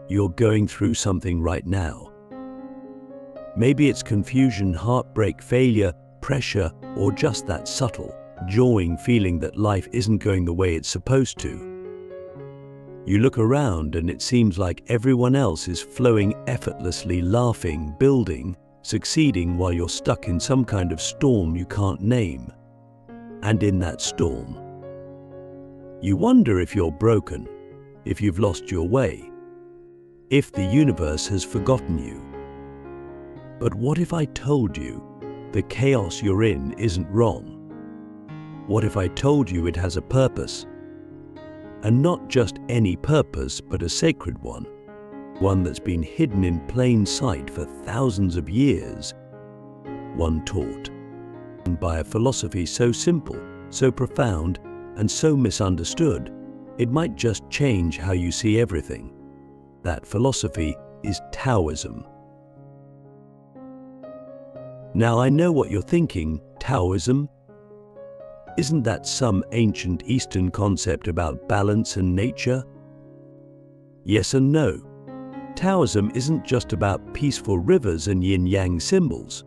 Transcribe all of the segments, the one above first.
you're going through something right now. Maybe it's confusion, heartbreak, failure, pressure, or just that subtle, jarring feeling that life isn't going the way it's supposed to. You look around and it seems like everyone else is flowing effortlessly, laughing, building, succeeding, while you're stuck in some kind of storm you can't name. And in that storm, you wonder if you're broken, if you've lost your way, if the universe has forgotten you. But what if I told you the chaos you're in isn't wrong? What if I told you it has a purpose? And not just any purpose, but a sacred one. One that's been hidden in plain sight for thousands of years. One taught by a philosophy so simple, so profound, and so misunderstood, it might just change how you see everything. That philosophy is Taoism. Now I know what you're thinking. Taoism? Isn't that some ancient Eastern concept about balance and nature? Yes and no. Taoism isn't just about peaceful rivers and yin-yang symbols.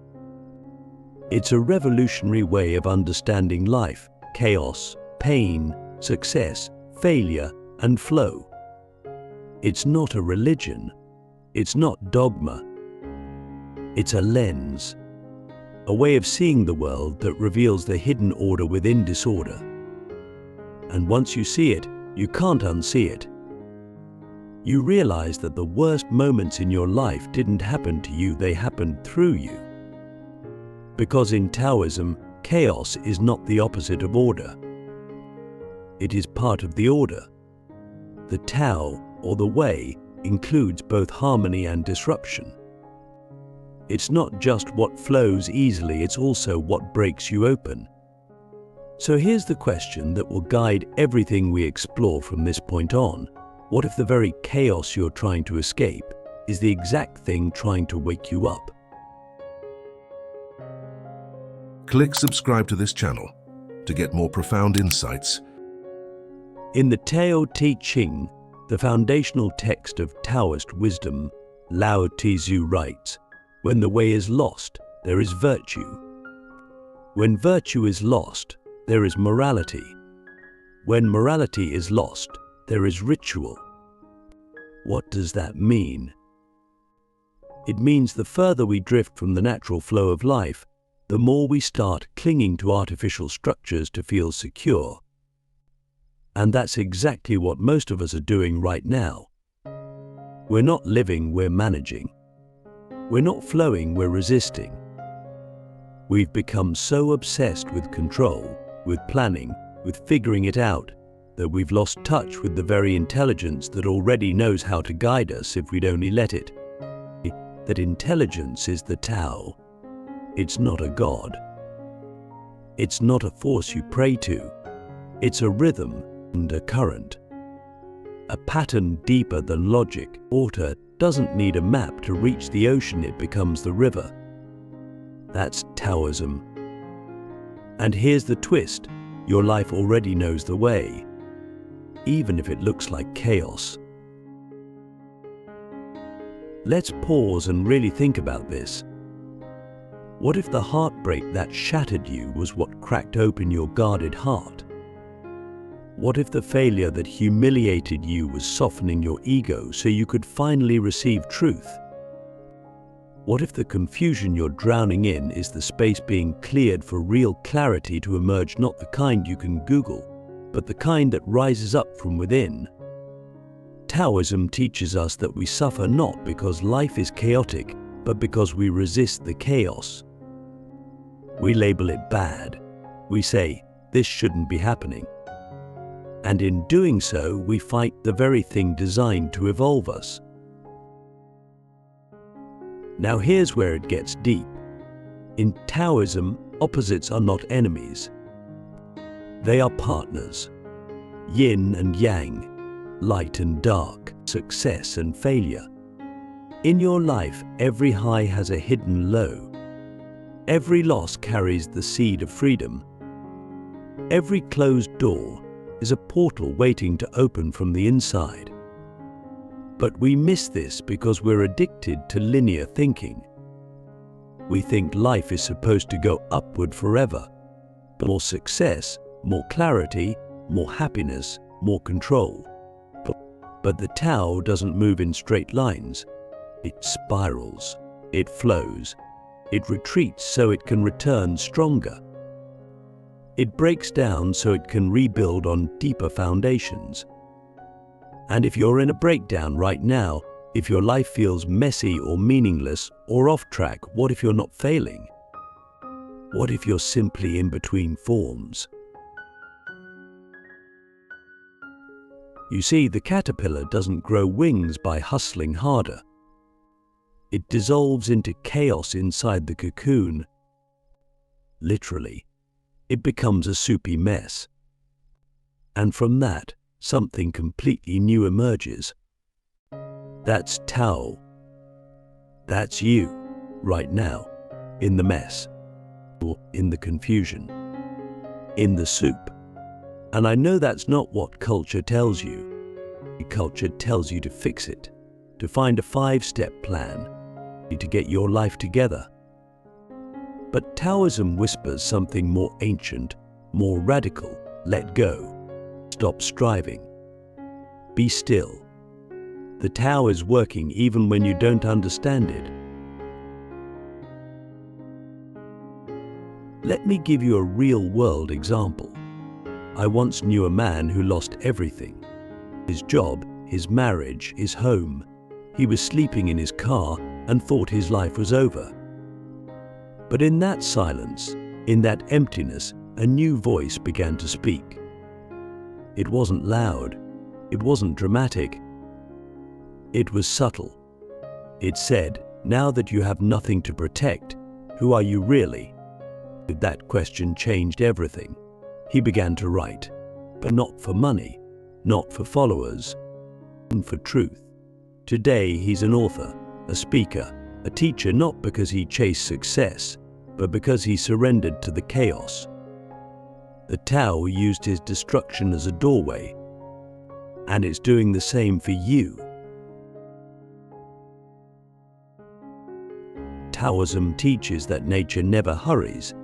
It's a revolutionary way of understanding life, chaos, pain, success, failure, and flow. It's not a religion. It's not dogma. It's a lens. A way of seeing the world that reveals the hidden order within disorder. And once you see it, you can't unsee it. You realize that the worst moments in your life didn't happen to you, they happened through you. Because in Taoism, chaos is not the opposite of order. It is part of the order. The Tao, or the Wei, includes both harmony and disruption. It's not just what flows easily, it's also what breaks you open. So here's the question that will guide everything we explore from this point on. What if the very chaos you're trying to escape is the exact thing trying to wake you up? Click subscribe to this channel to get more profound insights. In the Tao Te Ching, the foundational text of Taoist wisdom, Lao Tzu writes, "When the way is lost, there is virtue. When virtue is lost, there is morality. When morality is lost, there is ritual." What does that mean? It means the further we drift from the natural flow of life, the more we start clinging to artificial structures to feel secure. And that's exactly what most of us are doing right now. We're not living, we're managing. We're not flowing, we're resisting. We've become so obsessed with control, with planning, with figuring it out, that we've lost touch with the very intelligence that already knows how to guide us if we'd only let it. That intelligence is the Tao. It's not a god. It's not a force you pray to. It's a rhythm and a current. A pattern deeper than logic. Water doesn't need a map to reach the ocean, it becomes the river. That's Taoism. And here's the twist, your life already knows the way, even if it looks like chaos. Let's pause and really think about this. What if the heartbreak that shattered you was what cracked open your guarded heart? What if the failure that humiliated you was softening your ego so you could finally receive truth? What if the confusion you're drowning in is the space being cleared for real clarity to emerge, not the kind you can Google, but the kind that rises up from within? Taoism teaches us that we suffer not because life is chaotic, but because we resist the chaos. We label it bad. We say, this shouldn't be happening. And in doing so, we fight the very thing designed to evolve us. Now here's where it gets deep. In Taoism, opposites are not enemies. They are partners. Yin and Yang, light and dark, success and failure. In your life, every high has a hidden low. Every loss carries the seed of freedom. Every closed door is a portal waiting to open from the inside. But we miss this because we're addicted to linear thinking. We think life is supposed to go upward forever. More success, more clarity, more happiness, more control. But the Tao doesn't move in straight lines. It spirals, it flows, it retreats so it can return stronger. It breaks down so it can rebuild on deeper foundations. And if you're in a breakdown right now, if your life feels messy or meaningless or off track, what if you're not failing? What if you're simply in between forms? You see, the caterpillar doesn't grow wings by hustling harder. It dissolves into chaos inside the cocoon. Literally, it becomes a soupy mess. And from that, something completely new emerges. That's Tao. That's you, right now, in the mess, or in the confusion, in the soup. And I know that's not what culture tells you. Culture tells you to fix it, to find a 5-step plan, to get your life together. But Taoism whispers something more ancient, more radical. Let go. Stop striving. Be still. The Tao is working even when you don't understand it. Let me give you a real-world example. I once knew a man who lost everything. His job, his marriage, his home. He was sleeping in his car and thought his life was over. But in that silence, in that emptiness, a new voice began to speak. It wasn't loud. It wasn't dramatic. It was subtle. It said, "Now that you have nothing to protect, who are you really?" That question changed everything. He began to write, but not for money, not for followers, for truth. Today he's an author, a speaker, a teacher, not because he chased success, but because he surrendered to the chaos. The Tao used his destruction as a doorway, and it's doing the same for you. Taoism teaches that nature never hurries,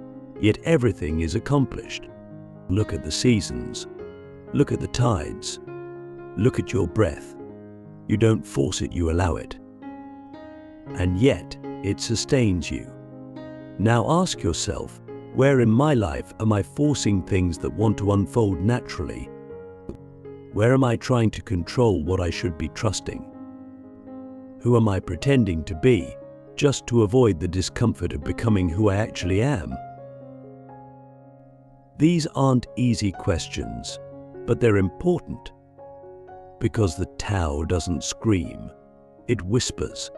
yet everything is accomplished. Look at the seasons. Look at the tides. Look at your breath. You don't force it, you allow it. And yet, it sustains you. Now ask yourself, where in my life am I forcing things that want to unfold naturally? Where am I trying to control what I should be trusting? Who am I pretending to be, just to avoid the discomfort of becoming who I actually am? These aren't easy questions, but they're important. Because the Tao doesn't scream, it whispers.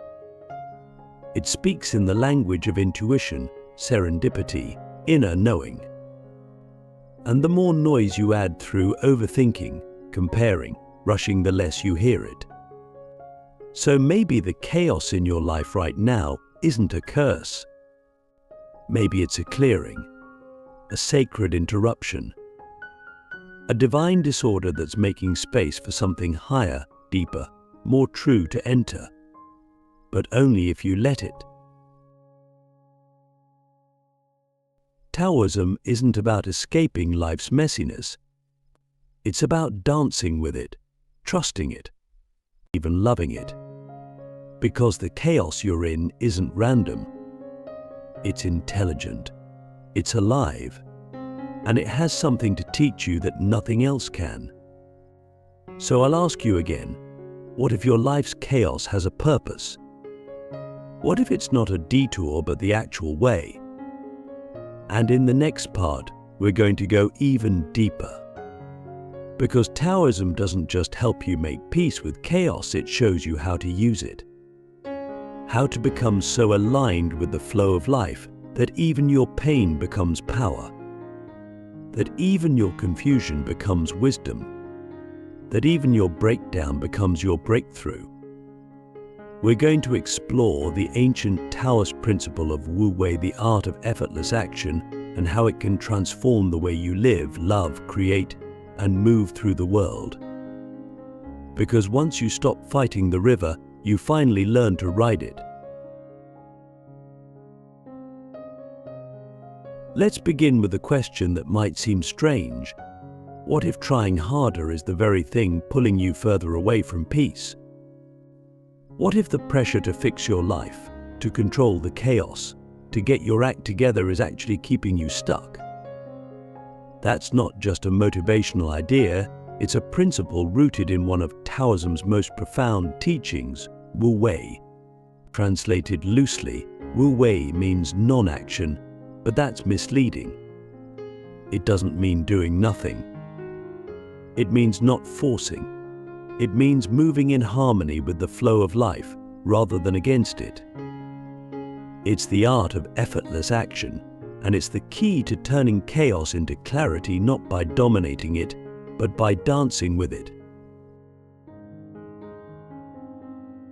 It speaks in the language of intuition, serendipity, inner knowing. And the more noise you add through overthinking, comparing, rushing, the less you hear it. So maybe the chaos in your life right now isn't a curse. Maybe it's a clearing, a sacred interruption, a divine disorder that's making space for something higher, deeper, more true to enter. But only if you let it. Taoism isn't about escaping life's messiness. It's about dancing with it, trusting it, even loving it. Because the chaos you're in isn't random. It's intelligent. It's alive. And it has something to teach you that nothing else can. So I'll ask you again, what if your life's chaos has a purpose? What if it's not a detour but the actual way? And in the next part, we're going to go even deeper. Because Taoism doesn't just help you make peace with chaos, it shows you how to use it. How to become so aligned with the flow of life that even your pain becomes power. That even your confusion becomes wisdom. That even your breakdown becomes your breakthrough. We're going to explore the ancient Taoist principle of Wu Wei, the art of effortless action, and how it can transform the way you live, love, create, and move through the world. Because once you stop fighting the river, you finally learn to ride it. Let's begin with a question that might seem strange. What if trying harder is the very thing pulling you further away from peace? What if the pressure to fix your life, to control the chaos, to get your act together is actually keeping you stuck? That's not just a motivational idea, it's a principle rooted in one of Taoism's most profound teachings, Wu Wei. Translated loosely, Wu Wei means non-action, but that's misleading. It doesn't mean doing nothing. It means not forcing. It means moving in harmony with the flow of life rather than against it. It's the art of effortless action, and it's the key to turning chaos into clarity, not by dominating it, but by dancing with it.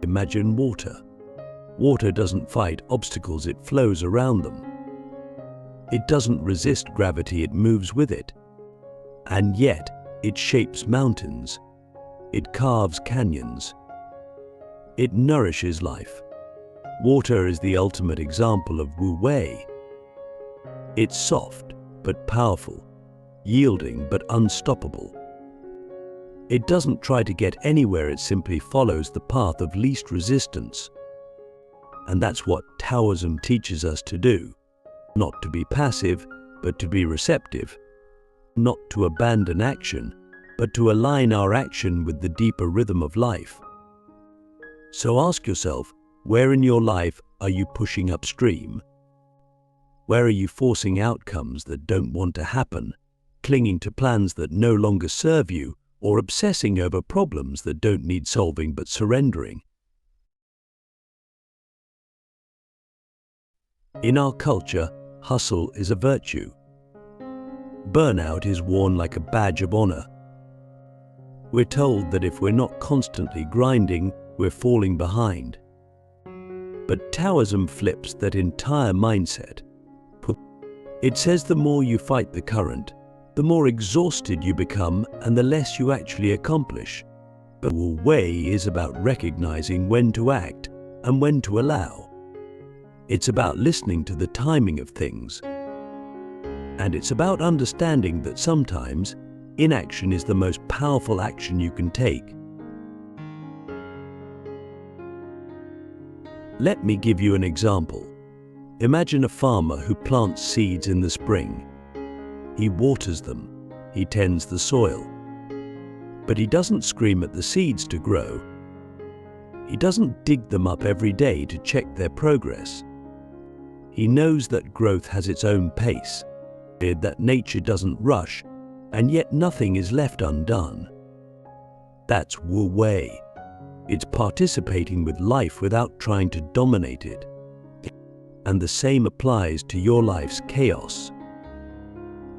Imagine water. Water doesn't fight obstacles, it flows around them. It doesn't resist gravity, it moves with it. And yet, it shapes mountains. It carves canyons. It nourishes life. Water is the ultimate example of Wu Wei. It's soft but powerful, yielding but unstoppable. It doesn't try to get anywhere, it simply follows the path of least resistance. And that's what Taoism teaches us to do. Not to be passive, but to be receptive. Not to abandon action, but to align our action with the deeper rhythm of life. So ask yourself, where in your life are you pushing upstream? Where are you forcing outcomes that don't want to happen, clinging to plans that no longer serve you, or obsessing over problems that don't need solving but surrendering? In our culture, hustle is a virtue. Burnout is worn like a badge of honor. We're told that if we're not constantly grinding, we're falling behind. But Taoism flips that entire mindset. It says the more you fight the current, the more exhausted you become and the less you actually accomplish. But Wu Wei is about recognizing when to act and when to allow. It's about listening to the timing of things. And it's about understanding that sometimes inaction is the most powerful action you can take. Let me give you an example. Imagine a farmer who plants seeds in the spring. He waters them, he tends the soil. But he doesn't scream at the seeds to grow. He doesn't dig them up every day to check their progress. He knows that growth has its own pace, that nature doesn't rush, and yet nothing is left undone. That's Wu Wei. It's participating with life without trying to dominate it. And the same applies to your life's chaos.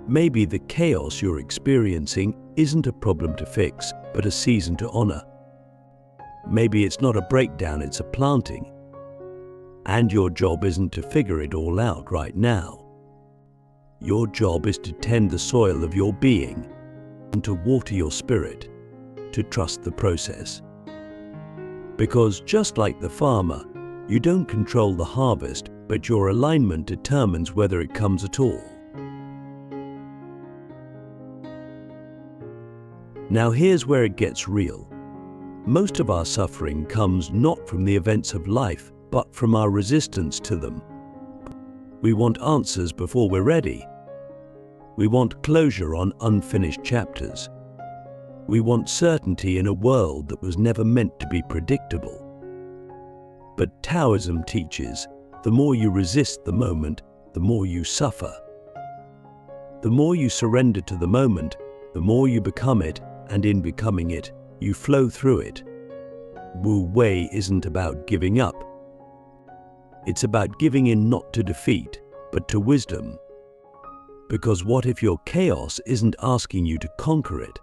Maybe the chaos you're experiencing isn't a problem to fix, but a season to honor. Maybe it's not a breakdown, it's a planting. And your job isn't to figure it all out right now. Your job is to tend the soil of your being and to water your spirit, to trust the process. Because just like the farmer, you don't control the harvest, but your alignment determines whether it comes at all. Now here's where it gets real. Most of our suffering comes not from the events of life, but from our resistance to them. We want answers before we're ready. We want closure on unfinished chapters. We want certainty in a world that was never meant to be predictable. But Taoism teaches, the more you resist the moment, the more you suffer. The more you surrender to the moment, the more you become it, and in becoming it, you flow through it. Wu Wei isn't about giving up. It's about giving in not to defeat, but to wisdom. Because what if your chaos isn't asking you to conquer it?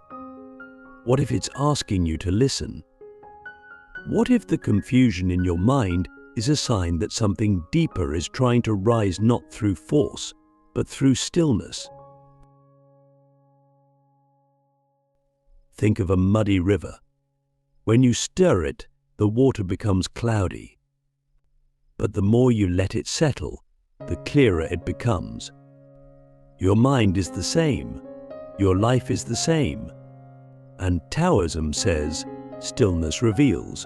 What if it's asking you to listen? What if the confusion in your mind is a sign that something deeper is trying to rise not through force, but through stillness? Think of a muddy river. When you stir it, the water becomes cloudy. But the more you let it settle, the clearer it becomes. Your mind is the same. Your life is the same. And Taoism says, stillness reveals.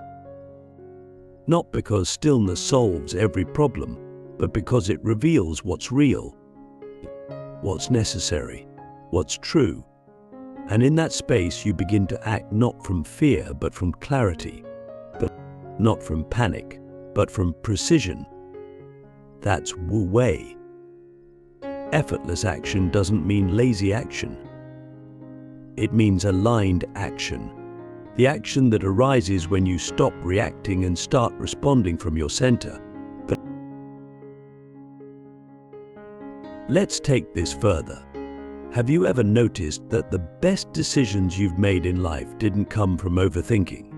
Not because stillness solves every problem, but because it reveals what's real, what's necessary, what's true. And in that space you begin to act not from fear but from clarity, but not from panic but from precision. That's Wu Wei. Effortless action doesn't mean lazy action. It means aligned action. The action that arises when you stop reacting and start responding from your center. But let's take this further. Have you ever noticed that the best decisions you've made in life didn't come from overthinking?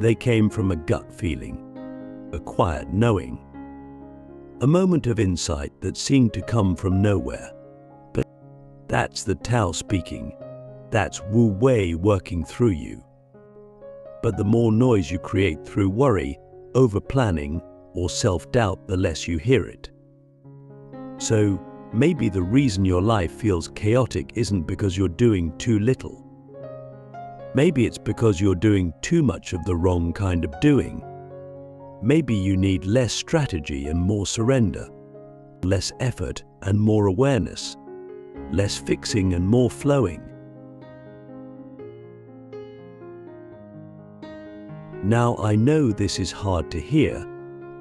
They came from a gut feeling, a quiet knowing, a moment of insight that seemed to come from nowhere. But that's the Tao speaking. That's Wu Wei working through you. But the more noise you create through worry, over-planning, or self-doubt, the less you hear it. So, maybe the reason your life feels chaotic isn't because you're doing too little. Maybe it's because you're doing too much of the wrong kind of doing. Maybe you need less strategy and more surrender, less effort and more awareness, less fixing and more flowing. Now, I know this is hard to hear,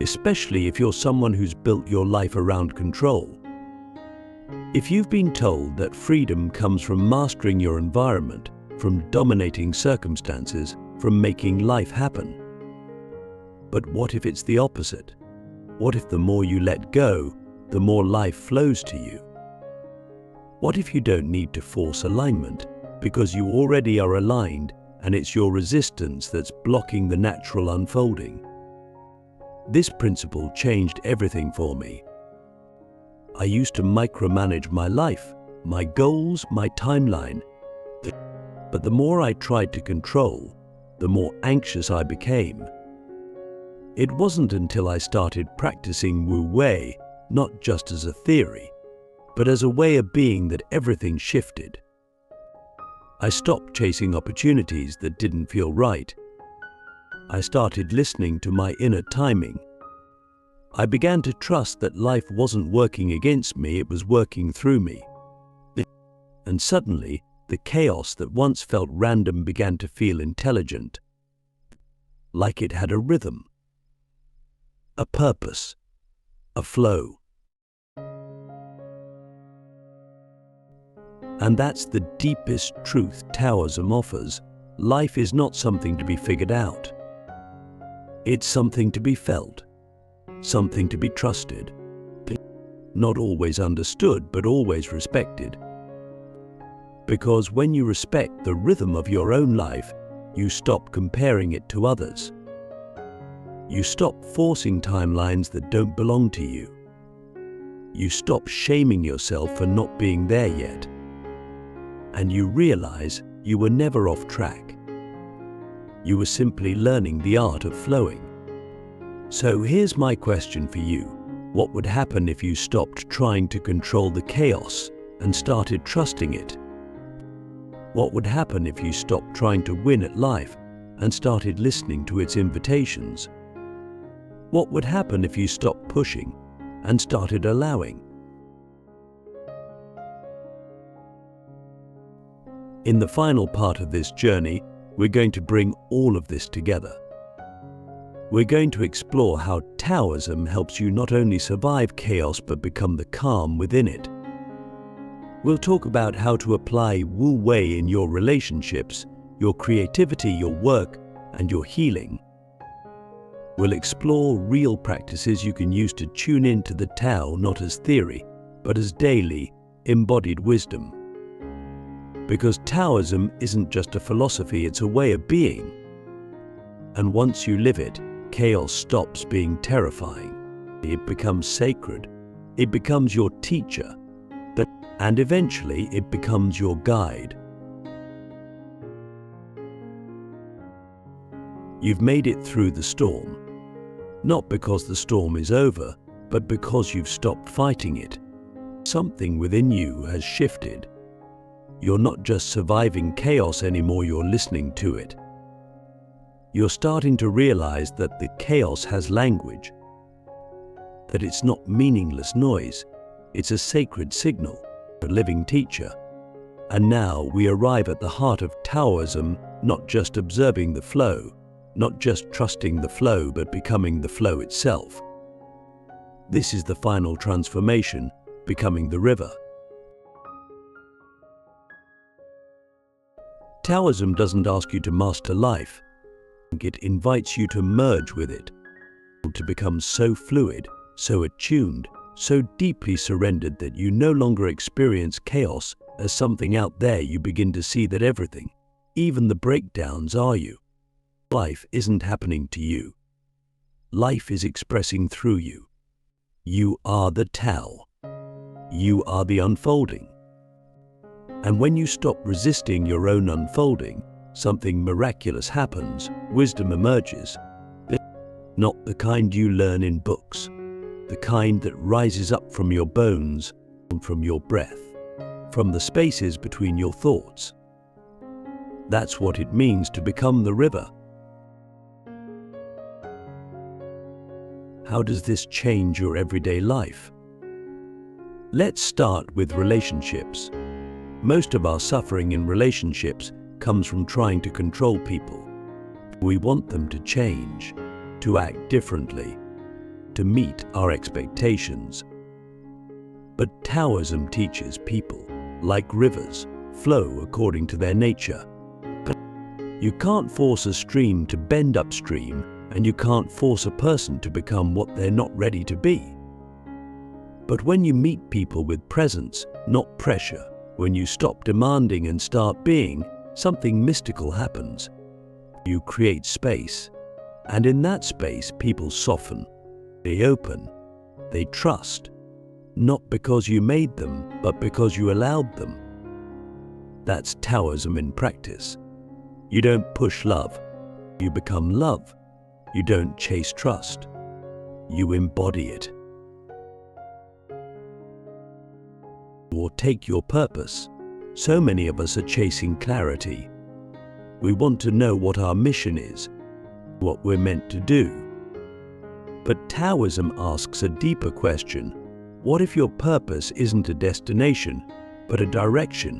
especially if you're someone who's built your life around control. If you've been told that freedom comes from mastering your environment, from dominating circumstances, from making life happen. But what if it's the opposite? What if the more you let go, the more life flows to you? What if you don't need to force alignment because you already are aligned and it's your resistance that's blocking the natural unfolding? This principle changed everything for me. I used to micromanage my life, my goals, my timeline. But the more I tried to control, the more anxious I became. It wasn't until I started practicing Wu Wei, not just as a theory, but as a way of being, that everything shifted. I stopped chasing opportunities that didn't feel right. I started listening to my inner timing. I began to trust that life wasn't working against me, it was working through me. And suddenly, the chaos that once felt random began to feel intelligent, like it had a rhythm, a purpose, a flow. And that's the deepest truth Taoism offers. Life is not something to be figured out. It's something to be felt, something to be trusted. Not always understood, but always respected. Because when you respect the rhythm of your own life, you stop comparing it to others. You stop forcing timelines that don't belong to you. You stop shaming yourself for not being there yet. And you realize you were never off track. You were simply learning the art of flowing. So here's my question for you. What would happen if you stopped trying to control the chaos and started trusting it? What would happen if you stopped trying to win at life and started listening to its invitations? What would happen if you stopped pushing and started allowing? In the final part of this journey, we're going to bring all of this together. We're going to explore how Taoism helps you not only survive chaos but become the calm within it. We'll talk about how to apply Wu Wei in your relationships, your creativity, your work, and your healing. We'll explore real practices you can use to tune into the Tao, not as theory, but as daily, embodied wisdom. Because Taoism isn't just a philosophy, it's a way of being. And once you live it, chaos stops being terrifying. It becomes sacred. It becomes your teacher. And eventually it becomes your guide. You've made it through the storm. Not because the storm is over, but because you've stopped fighting it. Something within you has shifted. You're not just surviving chaos anymore, you're listening to it. You're starting to realize that the chaos has language, that it's not meaningless noise, it's a sacred signal, a living teacher. And now we arrive at the heart of Taoism, not just observing the flow, not just trusting the flow, but becoming the flow itself. This is the final transformation, becoming the river. Taoism doesn't ask you to master life. It invites you to merge with it, to become so fluid, so attuned, so deeply surrendered that you no longer experience chaos as something out there. You begin to see that everything, even the breakdowns, are you. Life isn't happening to you. Life is expressing through you. You are the Tao. You are the unfolding. And when you stop resisting your own unfolding, something miraculous happens. Wisdom emerges. Not the kind you learn in books, the kind that rises up from your bones, from your breath, from the spaces between your thoughts. That's what it means to become the river. How does this change your everyday life? Let's start with relationships. Most of our suffering in relationships comes from trying to control people. We want them to change, to act differently, to meet our expectations. But Taoism teaches people, like rivers, flow according to their nature. You can't force a stream to bend upstream, and you can't force a person to become what they're not ready to be. But when you meet people with presence, not pressure, when you stop demanding and start being, something mystical happens. You create space, and in that space people soften, they open, they trust, not because you made them, but because you allowed them. That's Taoism in practice. You don't push love, you become love. You don't chase trust, you embody it. Or take your purpose. So many of us are chasing clarity. We want to know what our mission is, what we're meant to do. But Taoism asks a deeper question. What if your purpose isn't a destination, but a direction?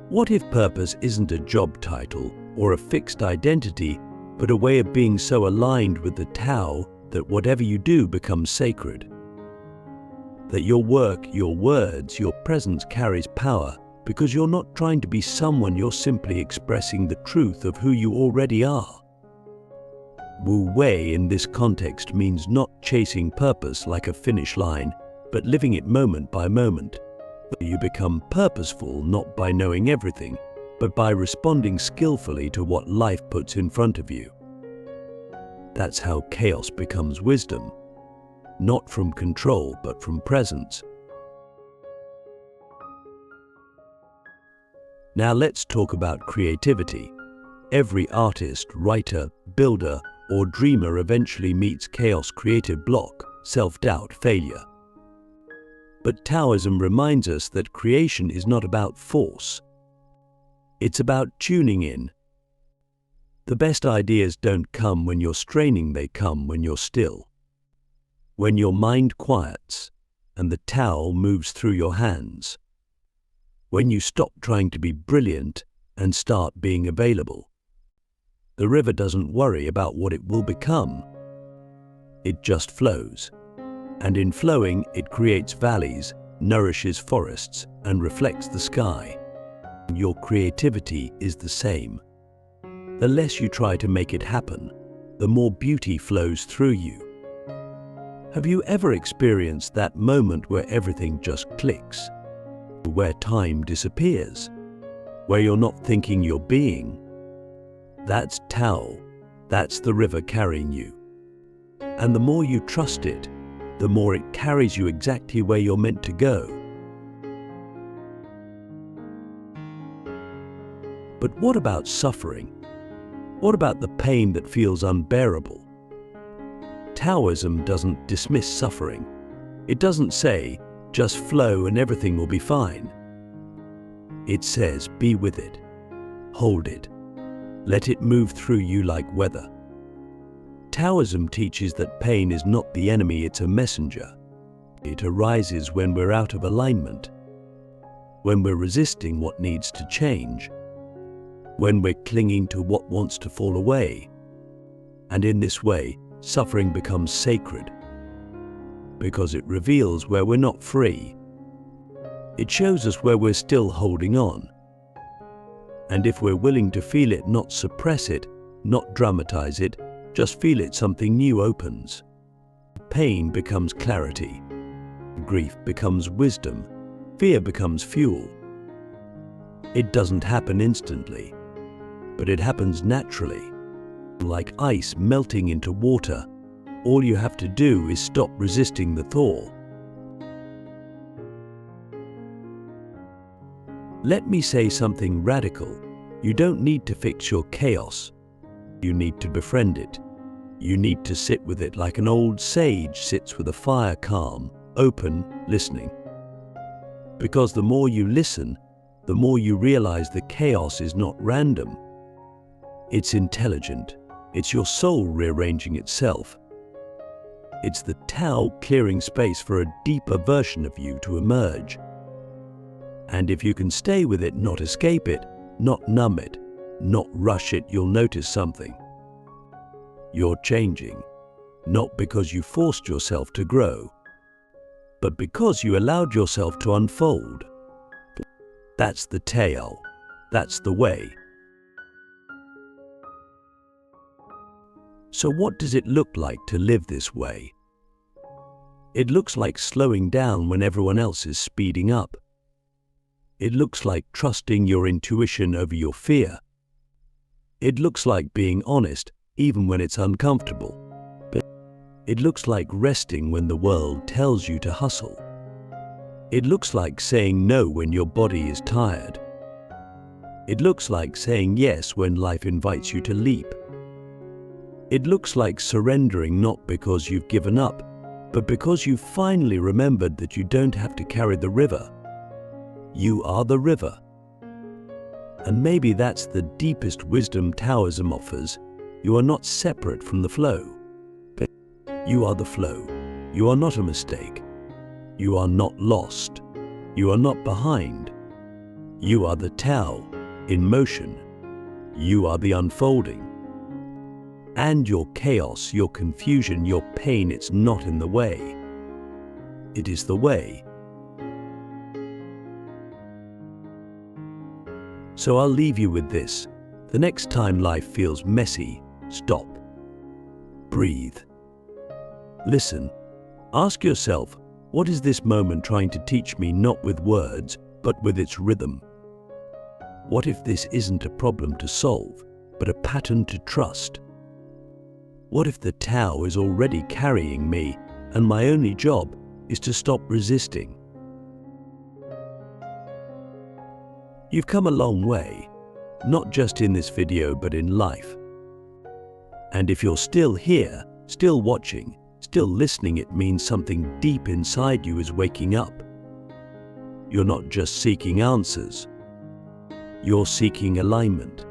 What if purpose isn't a job title or a fixed identity, but a way of being so aligned with the Tao that whatever you do becomes sacred? That your work, your words, your presence carries power because you're not trying to be someone, you're simply expressing the truth of who you already are. Wu Wei in this context means not chasing purpose like a finish line, but living it moment by moment. You become purposeful not by knowing everything, but by responding skillfully to what life puts in front of you. That's how chaos becomes wisdom. Not from control, but from presence. Now let's talk about creativity. Every artist, writer, builder, or dreamer eventually meets chaos, creative block, self-doubt, failure. But Taoism reminds us that creation is not about force. It's about tuning in. The best ideas don't come when you're straining, they come when you're still. When your mind quiets and the Tao moves through your hands. When you stop trying to be brilliant and start being available. The river doesn't worry about what it will become. It just flows. And in flowing, it creates valleys, nourishes forests, and reflects the sky. Your creativity is the same. The less you try to make it happen, the more beauty flows through you. Have you ever experienced that moment where everything just clicks? Where time disappears? Where you're not thinking, you're being? That's Tao. That's the river carrying you. And the more you trust it, the more it carries you exactly where you're meant to go. But what about suffering? What about the pain that feels unbearable? Taoism doesn't dismiss suffering. It doesn't say, just flow and everything will be fine. It says, be with it. Hold it. Let it move through you like weather. Taoism teaches that pain is not the enemy, it's a messenger. It arises when we're out of alignment, when we're resisting what needs to change, when we're clinging to what wants to fall away. And in this way, suffering becomes sacred, because it reveals where we're not free. It shows us where we're still holding on. And if we're willing to feel it, not suppress it, not dramatize it, just feel it, something new opens. Pain becomes clarity. Grief becomes wisdom. Fear becomes fuel. It doesn't happen instantly, but it happens naturally. Like ice melting into water, all you have to do is stop resisting the thaw. Let me say something radical. You don't need to fix your chaos. You need to befriend it. You need to sit with it like an old sage sits with a fire, calm, open, listening. Because the more you listen, the more you realize the chaos is not random. It's intelligent. It's your soul rearranging itself. It's the Tao clearing space for a deeper version of you to emerge. And if you can stay with it, not escape it, not numb it, not rush it, you'll notice something. You're changing, not because you forced yourself to grow, but because you allowed yourself to unfold. That's the Tao. That's the way. So what does it look like to live this way? It looks like slowing down when everyone else is speeding up. It looks like trusting your intuition over your fear. It looks like being honest even when it's uncomfortable. It looks like resting when the world tells you to hustle. It looks like saying no when your body is tired. It looks like saying yes when life invites you to leap. It looks like surrendering not because you've given up, but because you've finally remembered that you don't have to carry the river. You are the river. And maybe that's the deepest wisdom Taoism offers. You are not separate from the flow. You are the flow. You are not a mistake. You are not lost. You are not behind. You are the Tao in motion. You are the unfolding. And your chaos, your confusion, your pain, it's not in the way. It is the way. So I'll leave you with this. The next time life feels messy, stop. Breathe. Listen. Ask yourself, what is this moment trying to teach me, not with words, but with its rhythm? What if this isn't a problem to solve, but a pattern to trust? What if the Tao is already carrying me, and my only job is to stop resisting? You've come a long way, not just in this video, but in life. And if you're still here, still watching, still listening, it means something deep inside you is waking up. You're not just seeking answers. You're seeking alignment.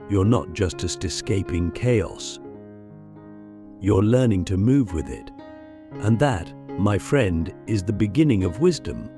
You're not just escaping chaos. You're learning to move with it. And that, my friend, is the beginning of wisdom.